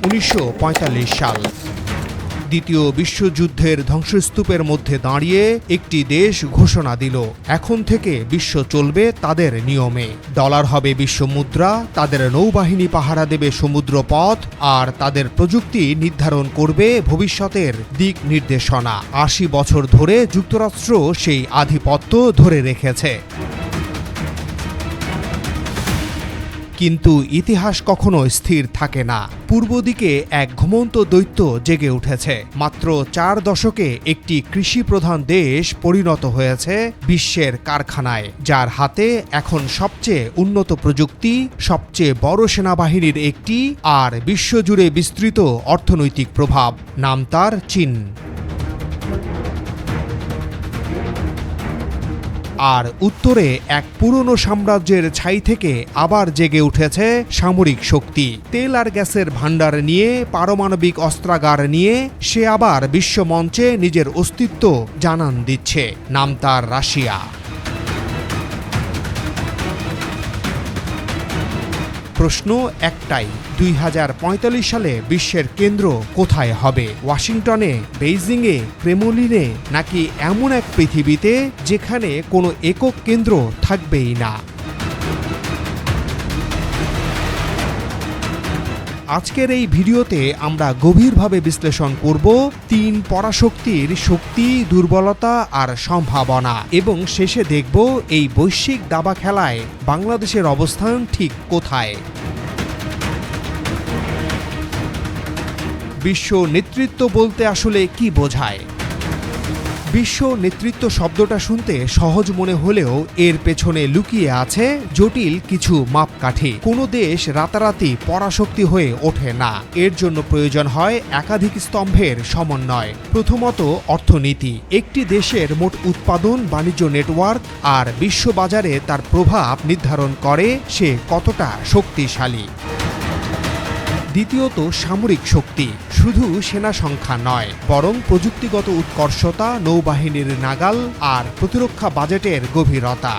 1945 সাল। দ্বিতীয় বিশ্বযুদ্ধের ধ্বংসস্তূপের মধ্যে দাঁড়িয়ে একটি দেশ ঘোষণা দিল, এখন থেকে বিশ্ব চলবে তাদের নিয়মে। ডলার হবে বিশ্ব মুদ্রা, তাদের নৌবাহিনী পাহারা দেবে সমুদ্র পথ, আর তাদের প্রযুক্তি নির্ধারণ করবে ভবিষ্যতের দিক নির্দেশনা। ৮০ বছর ধরে যুক্তরাষ্ট্র সেই আধিপত্য ধরে রেখেছে। কিন্তু ইতিহাস কখনো স্থির থাকে না। পূর্ব দিকে এক ঘুমন্ত দৈত্য জেগে উঠেছে। মাত্র ৪ দশকে একটি কৃষি প্রধান দেশ পরিণত হয়েছে বিশ্বের কারখানায়, যার হাতে এখন সবচেয়ে উন্নত প্রযুক্তি, সবচেয়ে বড় সেনাবাহিনীর একটি, আর বিশ্বজুড়ে বিস্তৃত অর্থনৈতিক প্রভাব। নাম তার চীন। আর উত্তরে এক পুরনো সাম্রাজ্যের ছাই থেকে আবার জেগে উঠেছে সামরিক শক্তি। তেল আর গ্যাসের ভাণ্ডার নিয়ে, পারমাণবিক অস্ত্রাগার নিয়ে সে আবার বিশ্বমঞ্চে নিজের অস্তিত্ব জানান দিচ্ছে। নাম তার রাশিয়া। প্রশ্ন একটাই, 2045 সালে বিশ্বের কেন্দ্র কোথায় হবে? ওয়াশিংটনে, বেইজিংয়ে, ক্রেমলিনে, নাকি এমন এক পৃথিবীতে যেখানে কোনো একক কেন্দ্র থাকবেই না? আজকের এই ভিডিওতে আমরা গভীরভাবে বিশ্লেষণ করব 3 পরাশক্তির শক্তি, দুর্বলতা আর সম্ভাবনা, এবং শেষে দেখব এই বৈশ্বিক দাবা খেলায় বাংলাদেশের অবস্থান ঠিক কোথায়। বিশ্ব নেতৃত্ব বলতে আসলে কি বোঝায়? বিশ্ব নেতৃত্ব শব্দটা শুনতে সহজ মনে হলেও এর পেছনে লুকিয়ে আছে জটিল কিছু মাপকাঠি। কোনো দেশ রাতারাতি পরাশক্তি হয়ে ওঠে না। এর জন্য প্রয়োজন হয় একাধিক স্তম্ভের সমন্বয়। প্রথমত, অর্থনীতি। একটি দেশের মোট উৎপাদন, বাণিজ্য নেটওয়ার্ক আর বিশ্ববাজারে তার প্রভাব নির্ধারণ করে সে কতটা শক্তিশালী। দ্বিতীয়ত, সামরিক শক্তি। শুধু সেনা সংখ্যা নয়, বরং প্রযুক্তিগত উৎকর্ষতা, নৌবাহিনীর নাগাল আর প্রতিরক্ষা বাজেটের গভীরতা।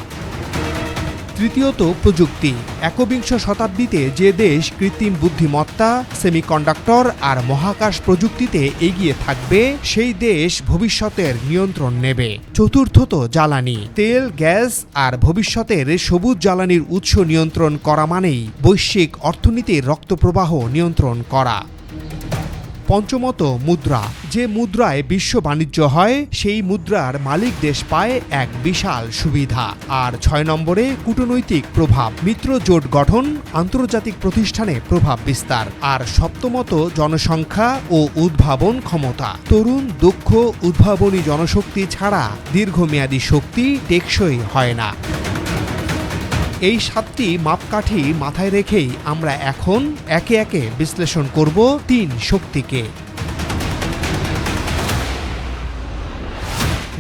তৃতীয়ত, প্রযুক্তি। একবিংশ শতাব্দীতে যে দেশ কৃত্রিম বুদ্ধিমত্তা, সেমিকন্ডাক্টর আর মহাকাশ প্রযুক্তিতে এগিয়ে থাকবে, সেই দেশ ভবিষ্যতের নিয়ন্ত্রণ নেবে। চতুর্থত, জ্বালানি। তেল, গ্যাস আর ভবিষ্যতের সবুজ জ্বালানির উৎস নিয়ন্ত্রণ করা মানেই বৈশ্বিক অর্থনীতির রক্তপ্রবাহ নিয়ন্ত্রণ করা। পঞ্চমত, মুদ্রা। যে মুদ্রায় বিশ্ব বাণিজ্য হয়, সেই মুদ্রার মালিক দেশ পায় এক বিশাল সুবিধা। আর 6 নম্বরে, কূটনৈতিক প্রভাব। মিত্র জোট গঠন, আন্তর্জাতিক প্রতিষ্ঠানে প্রভাব বিস্তার। আর সপ্তমত, জনসংখ্যা ও উদ্ভাবন ক্ষমতা। তরুণ, দক্ষ, উদ্ভাবনী জনশক্তি ছাড়া দীর্ঘমেয়াদী শক্তি টেকসই হয় না। এই 7টি মাপকাঠি মাথায় রেখেই আমরা এখন একে একে বিশ্লেষণ করব 3 শক্তিকে।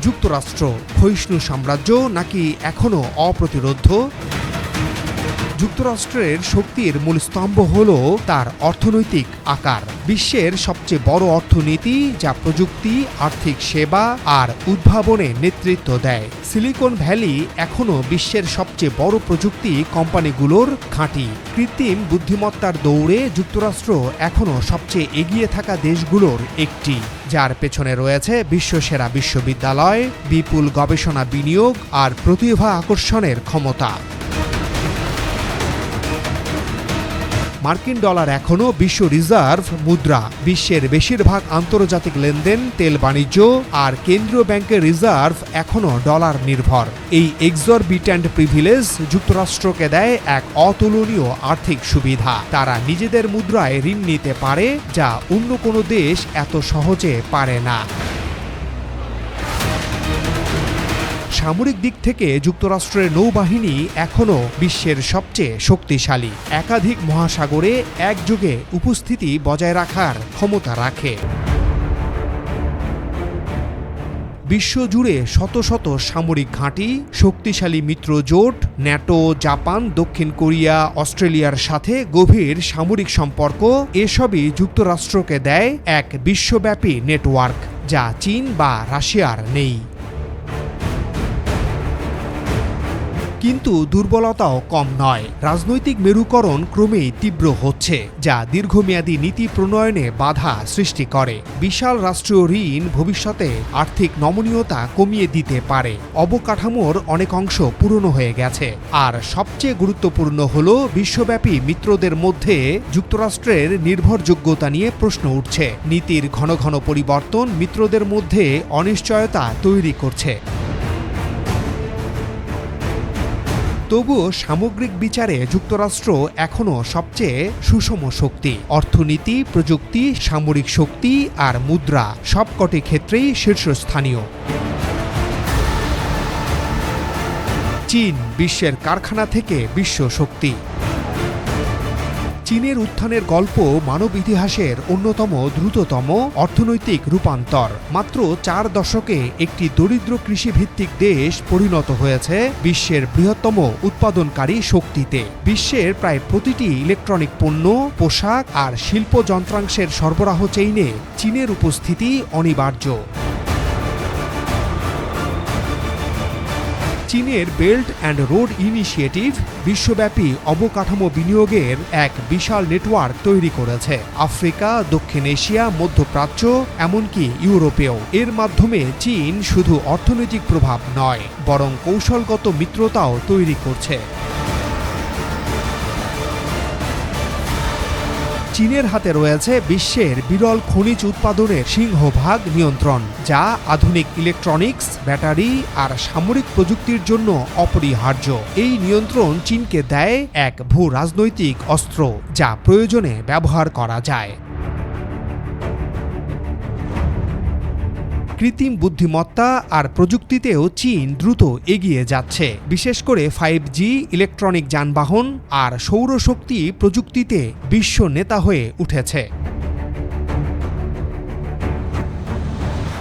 যুক্তরাষ্ট্র ক্ষয়িষ্ণু সাম্রাজ্য নাকি এখনো অপ্রতিরোধ্য? যুক্তরাষ্ট্রের শক্তির মূল স্তম্ভ হল তার অর্থনৈতিক আকার। বিশ্বের সবচেয়ে বড় অর্থনীতি, যা প্রযুক্তি, আর্থিক সেবা আর উদ্ভাবনে নেতৃত্ব দেয়। সিলিকন ভ্যালি এখনও বিশ্বের সবচেয়ে বড় প্রযুক্তি কোম্পানিগুলোর ঘাঁটি। কৃত্রিম বুদ্ধিমত্তার দৌড়ে যুক্তরাষ্ট্র এখনও সবচেয়ে এগিয়ে থাকা দেশগুলোর একটি, যার পেছনে রয়েছে বিশ্বসেরা বিশ্ববিদ্যালয়, বিপুল গবেষণা বিনিয়োগ আর প্রতিভা আকর্ষণের ক্ষমতা। মার্কিন ডলার এখনও বিশ্ব রিজার্ভ মুদ্রা। বিশ্বের বেশিরভাগ আন্তর্জাতিক লেনদেন, তেল বাণিজ্য আর কেন্দ্রীয় ব্যাংকের রিজার্ভ এখনও ডলার নির্ভর। এই এক্সরবিট্যান্ট প্রিভিলেজ যুক্তরাষ্ট্রকে দেয় এক অতুলনীয় আর্থিক সুবিধা। তারা নিজেদের মুদ্রায় ঋণ নিতে পারে, যা অন্য কোনো দেশ এত সহজে পারে না। সামরিক দিক থেকে যুক্তরাষ্ট্রের নৌবাহিনী এখনও বিশ্বের সবচেয়ে শক্তিশালী। একাধিক মহাসাগরে একযোগে উপস্থিতি বজায় রাখার ক্ষমতা রাখে। বিশ্বজুড়ে শত শত সামরিক ঘাঁটি, শক্তিশালী মিত্র জোট, ন্যাটো, জাপান, দক্ষিণ কোরিয়া, অস্ট্রেলিয়ার সাথে গভীর সামরিক সম্পর্ক, এসবই যুক্তরাষ্ট্রকে দেয় এক বিশ্বব্যাপী নেটওয়ার্ক, যা চীন বা রাশিয়ার নেই। কিন্তু দুর্বলতাও কম নয়। রাজনৈতিক মেরুকরণ ক্রমেই তীব্র হচ্ছে, যা দীর্ঘমেয়াদী নীতি প্রণয়নে বাধা সৃষ্টি করে। বিশাল রাষ্ট্রীয় ঋণ ভবিষ্যতে আর্থিক নমনীয়তা কমিয়ে দিতে পারে। অবকাঠামোর অনেক অংশ পুরনো হয়ে গেছে। আর সবচেয়ে গুরুত্বপূর্ণ হল বিশ্বব্যাপী মিত্রদের মধ্যে যুক্তরাষ্ট্রের নির্ভরযোগ্যতা নিয়ে প্রশ্ন উঠছে। নীতির ঘন ঘন পরিবর্তন মিত্রদের মধ্যে অনিশ্চয়তা তৈরি করছে। তবুও সামগ্রিক বিচারে যুক্তরাষ্ট্র এখনও সবচেয়ে সুষম শক্তি। অর্থনীতি, প্রযুক্তি, সামরিক শক্তি আর মুদ্রা সবকটি ক্ষেত্রেই শীর্ষস্থানীয়। চীন বিশ্বের কারখানা থেকে বিশ্ব শক্তি। চীনের উত্থানের গল্প মানব ইতিহাসের অন্যতম দ্রুততম অর্থনৈতিক রূপান্তর। মাত্র 4 দশকে একটি দরিদ্র কৃষিভিত্তিক দেশ পরিণত হয়েছে বিশ্বের বৃহত্তম উৎপাদনকারী শক্তিতে। বিশ্বের প্রায় প্রতিটি ইলেকট্রনিক পণ্য, পোশাক আর শিল্প যন্ত্রাংশের সরবরাহ চেইনে চীনের উপস্থিতি অনিবার্য। চীনের বেল্ট অ্যান্ড রোড ইনিশিয়েটিভ বিশ্বব্যাপী অবকাঠামো বিনিয়োগের এক বিশাল নেটওয়ার্ক তৈরি করেছে। আফ্রিকা, দক্ষিণ এশিয়া, মধ্যপ্রাচ্য, এমনকি ইউরোপেও। এর মাধ্যমে চীন শুধু অর্থনৈতিক প্রভাব নয়, বরং কৌশলগত মিত্রতাও তৈরি করছে। চীনের হাতে রয়েছে বিশ্বের বিরল খনিজ উৎপাদনের সিংহভাগ নিয়ন্ত্রণ, যা আধুনিক ইলেকট্রনিক্স, ব্যাটারি আর সামরিক প্রযুক্তির জন্য অপরিহার্য। এই নিয়ন্ত্রণ চীনকে দেয় এক ভূ রাজনৈতিক অস্ত্র, যা প্রয়োজনে ব্যবহার করা যায়। কৃত্রিম বুদ্ধিমত্তা আর প্রযুক্তিতেও চীন দ্রুত এগিয়ে যাচ্ছে। বিশেষ করে 5G, ইলেকট্রনিক যানবাহন আর সৌরশক্তি প্রযুক্তিতে বিশ্ব নেতা হয়ে উঠেছে।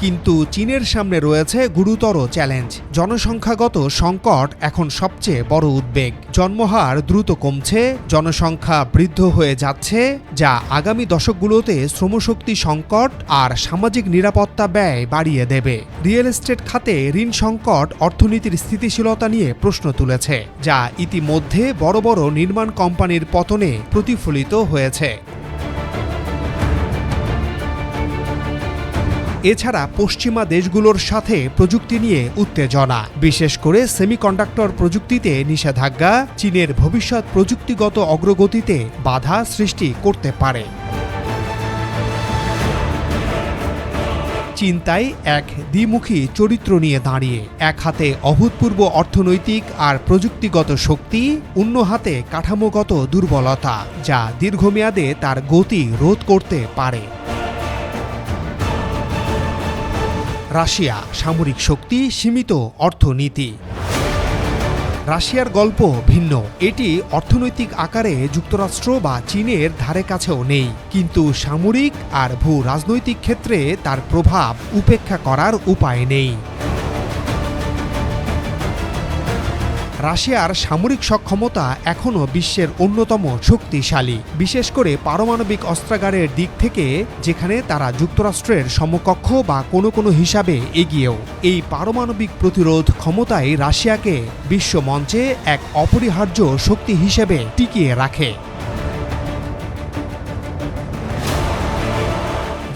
কিন্তু চীনের সামনে রয়েছে গুরুতর চ্যালেঞ্জ। জনসংখ্যাগত সংকট এখন সবচেয়ে বড় উদ্বেগ। জন্মহার দ্রুত কমছে, জনসংখ্যা বৃদ্ধ হয়ে যাচ্ছে, যা আগামী দশকগুলোতে শ্রমশক্তি সংকট আর সামাজিক নিরাপত্তা ব্যয় বাড়িয়ে দেবে। রিয়েল এস্টেট খাতে ঋণ সংকট অর্থনীতির স্থিতিশীলতা নিয়ে প্রশ্ন তুলেছে, যা ইতিমধ্যে বড় বড় নির্মাণ কোম্পানির পতনে প্রতিফলিত হয়েছে। এছাড়া পশ্চিমা দেশগুলোর সাথে প্রযুক্তি নিয়ে উত্তেজনা, বিশেষ করে সেমিকন্ডাক্টর প্রযুক্তিতে নিষেধাজ্ঞা চীনের ভবিষ্যৎ প্রযুক্তিগত অগ্রগতিতে বাধা সৃষ্টি করতে পারে। চীন তাই এক দ্বিমুখী চরিত্র নিয়ে দাঁড়িয়ে। এক হাতে অভূতপূর্ব অর্থনৈতিক আর প্রযুক্তিগত শক্তি, অন্য হাতে কাঠামোগত দুর্বলতা, যা দীর্ঘমেয়াদে তার গতি রোধ করতে পারে। রাশিয়া, সামরিক শক্তি, সীমিত অর্থনীতি। রাশিয়ার গল্প ভিন্ন। এটি অর্থনৈতিক আকারে যুক্তরাষ্ট্র বা চীনের ধারে কাছেও নেই, কিন্তু সামরিক আর ভূ রাজনৈতিক ক্ষেত্রে তার প্রভাব উপেক্ষা করার উপায় নেই। রাশিয়ার সামরিক সক্ষমতা এখনও বিশ্বের অন্যতম শক্তিশালী, বিশেষ করে পারমাণবিক অস্ত্রাগারের দিক থেকে, যেখানে তারা যুক্তরাষ্ট্রের সমকক্ষ বা কোনো কোনো হিসাবে এগিয়েও। এই পারমাণবিক প্রতিরোধ ক্ষমতাই রাশিয়াকে বিশ্ব মঞ্চে এক অপরিহার্য শক্তি হিসেবে টিকিয়ে রাখে।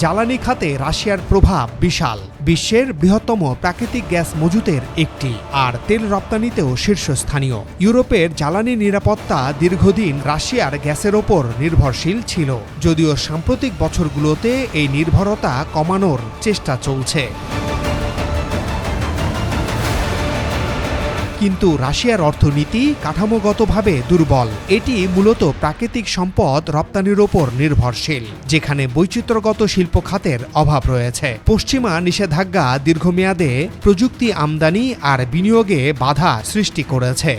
জ্বালানি খাতে রাশিয়ার প্রভাব বিশাল। বিশ্বের বৃহত্তম প্রাকৃতিক গ্যাস মজুতের একটি, আর তেল রপ্তানিতেও শীর্ষস্থানীয়। ইউরোপের জ্বালানি নিরাপত্তা দীর্ঘদিন রাশিয়ার গ্যাসের ওপর নির্ভরশীল ছিল, যদিও সাম্প্রতিক বছরগুলোতে এই নির্ভরতা কমানোর চেষ্টা চলছে। কিন্তু রাশিয়ার অর্থনীতি কাঠামোগতভাবে দুর্বল। এটি মূলত প্রাকৃতিক সম্পদ রপ্তানির ওপর নির্ভরশীল, যেখানে বৈচিত্র্যগত শিল্প খাতের অভাব রয়েছে। পশ্চিমা নিষেধাজ্ঞা দীর্ঘমেয়াদে প্রযুক্তি আমদানি আর বিনিয়োগে বাধা সৃষ্টি করেছে।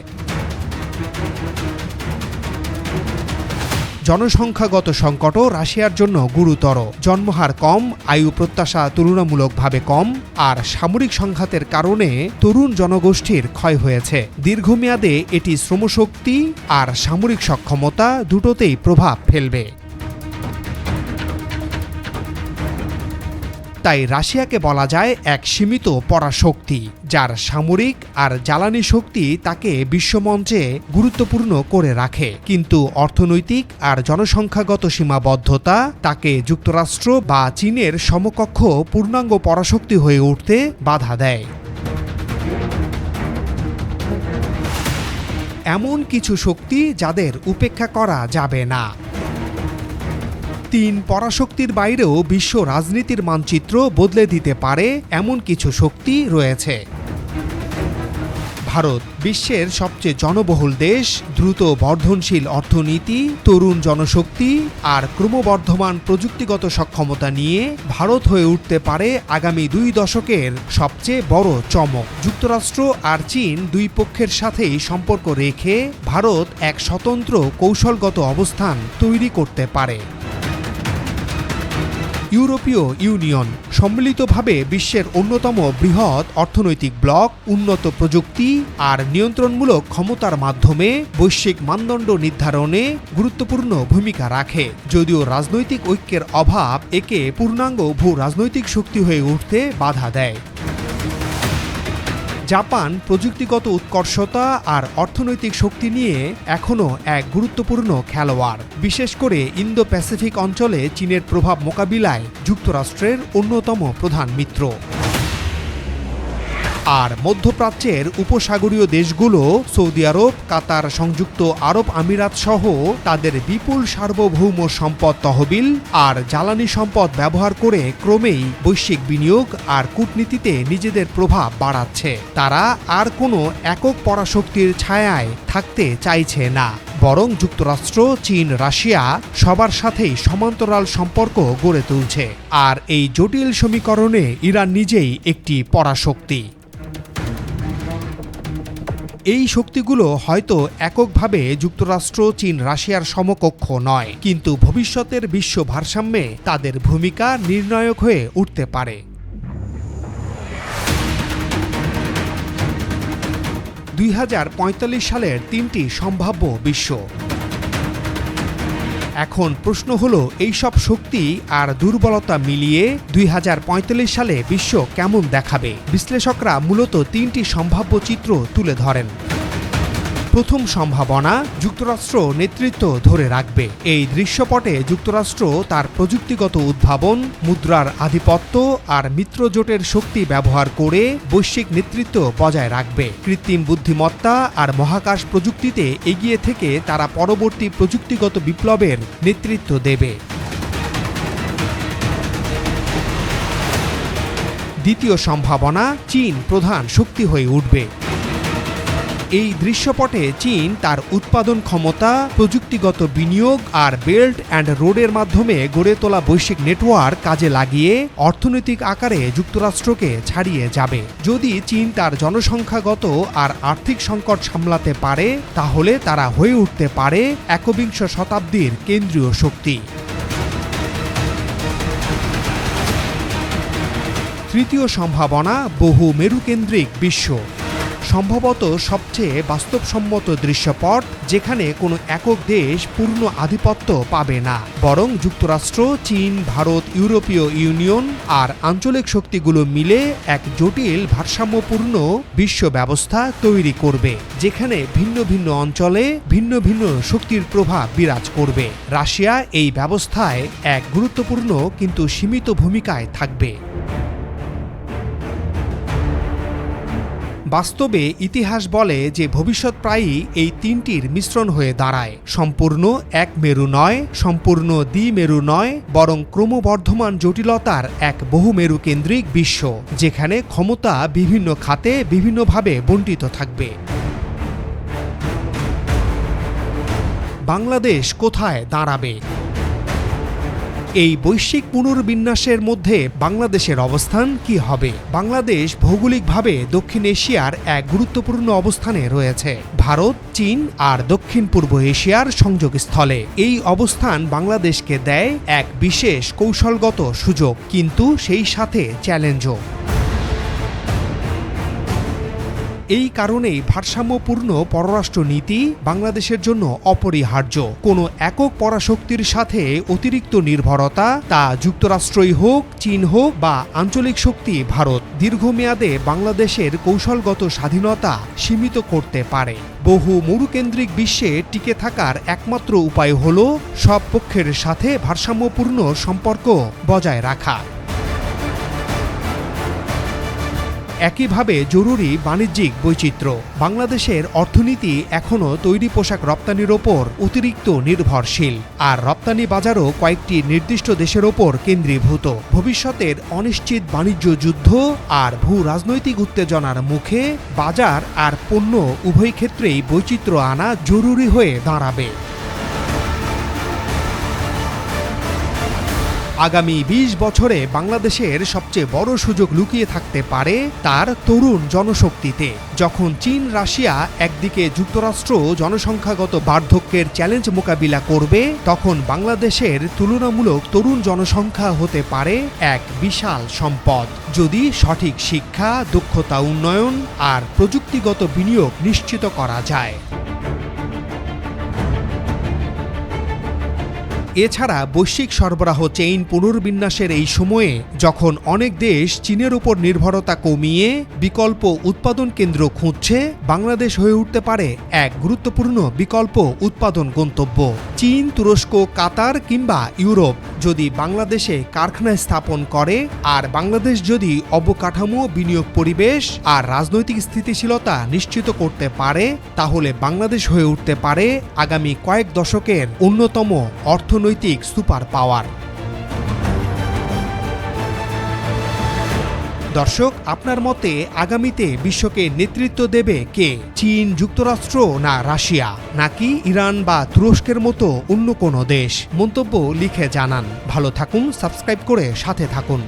জনসংখ্যাগত সংকটও রাশিয়ার জন্য গুরুতর। জন্মহার কম, আয়ু প্রত্যাশা তুলনামূলকভাবে কম, আর সামরিক সংঘাতের কারণে তরুণ জনগোষ্ঠীর ক্ষয় হয়েছে। দীর্ঘমেয়াদে এটি শ্রমশক্তি আর সামরিক সক্ষমতা দুটোতেই প্রভাব ফেলবে। তাই রাশিয়াকে বলা যায় এক সীমিত পরাশক্তি, যার সামরিক আর জ্বালানি শক্তি তাকে বিশ্বমঞ্চে গুরুত্বপূর্ণ করে রাখে, কিন্তু অর্থনৈতিক আর জনসংখ্যাগত সীমাবদ্ধতা তাকে যুক্তরাষ্ট্র বা চীনের সমকক্ষ পূর্ণাঙ্গ পরাশক্তি হয়ে উঠতে বাধা দেয়। এমন কিছু শক্তি যাদের উপেক্ষা করা যাবে না। 3 পরাশক্তির বাইরেও বিশ্ব রাজনীতির মানচিত্র বদলে দিতে পারে এমন কিছু শক্তি রয়েছে। ভারত বিশ্বের সবচেয়ে জনবহুল দেশ, দ্রুত বর্ধনশীল অর্থনীতি, তরুণ জনশক্তি আর ক্রমবর্ধমান প্রযুক্তিগত সক্ষমতা নিয়ে ভারত হয়ে উঠতে পারে আগামী 2 দশকের সবচেয়ে বড় চমক। যুক্তরাষ্ট্র আর চীন দুই পক্ষের সাথেই সম্পর্ক রেখে ভারত এক স্বতন্ত্র কৌশলগত অবস্থান তৈরি করতে পারে। ইউরোপীয় ইউনিয়ন সম্মিলিতভাবে বিশ্বের অন্যতম বৃহৎ অর্থনৈতিক ব্লক, উন্নত প্রযুক্তি আর নিয়ন্ত্রণমূলক ক্ষমতার মাধ্যমে বৈশ্বিক মানদণ্ড নির্ধারণে গুরুত্বপূর্ণ ভূমিকা রাখে। যদিও রাজনৈতিক ঐক্যের অভাব একে পূর্ণাঙ্গ ভূ রাজনৈতিক শক্তি হয়ে উঠতে বাধা দেয়। জাপান প্রযুক্তিগত উৎকর্ষতা আর অর্থনৈতিক শক্তি নিয়ে এখনও এক গুরুত্বপূর্ণ খেলোয়াড়, বিশেষ করে ইন্দো প্যাসিফিক অঞ্চলে চীনের প্রভাব মোকাবিলায় যুক্তরাষ্ট্রের অন্যতম প্রধান মিত্র। আর মধ্যপ্রাচ্যের উপসাগরীয় দেশগুলো সৌদি আরব, কাতার, সংযুক্ত আরব আমিরাত সহ তাদের বিপুল সার্বভৌম সম্পদ তহবিল আর জ্বালানি সম্পদ ব্যবহার করে ক্রমেই বৈশ্বিক বিনিয়োগ আর কূটনীতিতে নিজেদের প্রভাব বাড়াচ্ছে। তারা আর কোনো একক পরাশক্তির ছায়ায় থাকতে চাইছে না, বরং যুক্তরাষ্ট্র, চীন, রাশিয়া সবার সাথেই সমান্তরাল সম্পর্ক গড়ে তুলছে। আর এই জটিল সমীকরণে ইরান নিজেই একটি পরাশক্তি। এই শক্তিগুলো হয়তো এককভাবে যুক্তরাষ্ট্র, চীন, রাশিয়ার সমকক্ষ নয়, কিন্তু ভবিষ্যতের বিশ্ব ভারসাম্যে তাদের ভূমিকা নির্ণায়ক হয়ে উঠতে পারে। 2045 সালের 3টি সম্ভাব্য বিশ্ব। এখন প্রশ্ন হলো, এইসব শক্তি আর দুর্বলতা মিলিয়ে 2045 সালে বিশ্ব কেমন দেখাবে? বিশ্লেষকরা মূলত 3টি সম্ভাব্য চিত্র তুলে ধরেন। প্রথম সম্ভাবনা, যুক্তরাষ্ট্র নেতৃত্ব ধরে রাখবে। এই দৃশ্যপটে যুক্তরাষ্ট্র তার প্রযুক্তিগত উদ্ভাবন, মুদ্রার আধিপত্য আর মিত্রজোটের শক্তি ব্যবহার করে বৈশ্বিক নেতৃত্ব বজায় রাখবে। কৃত্রিম বুদ্ধিমত্তা আর মহাকাশ প্রযুক্তিতে এগিয়ে থেকে তারা পরবর্তী প্রযুক্তিগত বিপ্লবের নেতৃত্ব দেবে। দ্বিতীয় সম্ভাবনা, চীন প্রধান শক্তি হয়ে উঠবে। এই দৃশ্যপটে চীন তার উৎপাদন ক্ষমতা, প্রযুক্তিগত বিনিয়োগ আর বেল্ট অ্যান্ড রোডের মাধ্যমে গড়ে তোলা বৈশ্বিক নেটওয়ার্ক কাজে লাগিয়ে অর্থনৈতিক আকারে যুক্তরাষ্ট্রকে ছাড়িয়ে যাবে। যদি চীন তার জনসংখ্যাগত আর আর্থিক সংকট সামলাতে পারে, তাহলে তারা হয়ে উঠতে পারে একবিংশ শতাব্দীর কেন্দ্রীয় শক্তি। তৃতীয় সম্ভাবনা, বহু মেরুকেন্দ্রিক বিশ্ব। সম্ভবত সবচেয়ে বাস্তবসম্মত দৃশ্যপট, যেখানে কোনো একক দেশ পূর্ণ আধিপত্য পাবে না, বরং যুক্তরাষ্ট্র, চীন, ভারত, ইউরোপীয় ইউনিয়ন আর আঞ্চলিক শক্তিগুলো মিলে এক জটিল ভারসাম্যপূর্ণ বিশ্ব ব্যবস্থা তৈরি করবে, যেখানে ভিন্ন ভিন্ন অঞ্চলে ভিন্ন ভিন্ন শক্তির প্রভাব বিরাজ করবে। রাশিয়া এই ব্যবস্থায় এক গুরুত্বপূর্ণ কিন্তু সীমিত ভূমিকায় থাকবে। বাস্তবে ইতিহাস বলে যে ভবিষ্যৎ প্রায়ই এই 3টির মিশ্রণ হয়ে দাঁড়ায়। সম্পূর্ণ এক মেরু নয়, সম্পূর্ণ দ্বিমেরু নয়, বরং ক্রমবর্ধমান জটিলতার এক বহুমেরু কেন্দ্রিক বিশ্ব, যেখানে ক্ষমতা বিভিন্ন খাতে বিভিন্নভাবে বণ্টিত থাকবে। বাংলাদেশ কোথায় দাঁড়াবে? এই বৈশ্বিক পুনর্বিন্যাসের মধ্যে বাংলাদেশের অবস্থান কি হবে? বাংলাদেশ ভৌগোলিকভাবে দক্ষিণ এশিয়ার এক গুরুত্বপূর্ণ অবস্থানে রয়েছে, ভারত, চীন আর দক্ষিণ পূর্ব এশিয়ার সংযোগস্থলে। এই অবস্থান বাংলাদেশকে দেয় এক বিশেষ কৌশলগত সুযোগ, কিন্তু সেই সাথে চ্যালেঞ্জও। এই কারণেই ভারসাম্যপূর্ণ পররাষ্ট্রনীতি বাংলাদেশের জন্য অপরিহার্য। কোনো একক পরাশক্তির সাথে অতিরিক্ত নির্ভরতা, তা যুক্তরাষ্ট্রই হোক, চীন হোক বা আঞ্চলিক শক্তি ভারত, দীর্ঘমেয়াদে বাংলাদেশের কৌশলগত স্বাধীনতা সীমিত করতে পারে। বহু মরুকেন্দ্রিক বিশ্বে টিকে থাকার একমাত্র উপায় হল সব পক্ষের সাথে ভারসাম্যপূর্ণ সম্পর্ক বজায় রাখা। একইভাবে জরুরি বাণিজ্যিক বৈচিত্র্য। বাংলাদেশের অর্থনীতি এখনও তৈরি পোশাক রপ্তানির ওপর অতিরিক্ত নির্ভরশীল, আর রপ্তানি বাজারও কয়েকটি নির্দিষ্ট দেশের ওপর কেন্দ্রীভূত। ভবিষ্যতের অনিশ্চিত বাণিজ্য যুদ্ধ আর ভূ রাজনৈতিক উত্তেজনার মুখে বাজার আর পণ্য উভয় ক্ষেত্রেই বৈচিত্র্য আনা জরুরি হয়ে দাঁড়াবে। আগামী ২০ বছরে বাংলাদেশের সবচেয়ে বড় সুযোগ লুকিয়ে থাকতে পারে তার তরুণ জনশক্তিতে। যখন চীন, রাশিয়া একদিকে যুক্তরাষ্ট্র জনসংখ্যাগত বার্ধক্যের চ্যালেঞ্জ মোকাবিলা করবে, তখন বাংলাদেশের তুলনামূলক তরুণ জনসংখ্যা হতে পারে এক বিশাল সম্পদ, যদি সঠিক শিক্ষা, দক্ষতা উন্নয়ন আর প্রযুক্তিগত বিনিয়োগ নিশ্চিত করা যায়। এছাড়া বৈশ্বিক সরবরাহ চেইন পুনর্বিন্যাসের এই সময়ে, যখন অনেক দেশ চীনের উপর নির্ভরতা কমিয়ে বিকল্প উৎপাদন কেন্দ্র খুঁজছে, বাংলাদেশ হয়ে উঠতে পারে এক গুরুত্বপূর্ণ বিকল্প উৎপাদন গন্তব্য। চীন, তুরস্ক, কাতার কিংবা ইউরোপ যদি বাংলাদেশে কারখানা স্থাপন করে, আর বাংলাদেশ যদি অবকাঠামো, বিনিয়োগ পরিবেশ আর রাজনৈতিক স্থিতিশীলতা নিশ্চিত করতে পারে, তাহলে বাংলাদেশ হয়ে উঠতে পারে আগামী কয়েক দশকের অন্যতম অর্থনৈতিক সুপার পাওয়ার। দর্শক, আপনার মতে আগামীতে বিশ্বকে নেতৃত্ব দেবে কে? চীন, যুক্তরাষ্ট্র না রাশিয়া, নাকি ইরান বা তুরস্কের মতো অন্য কোনো দেশ? মন্তব্য লিখে জানান। ভালো থাকুন, সাবস্ক্রাইব করে সাথে থাকুন।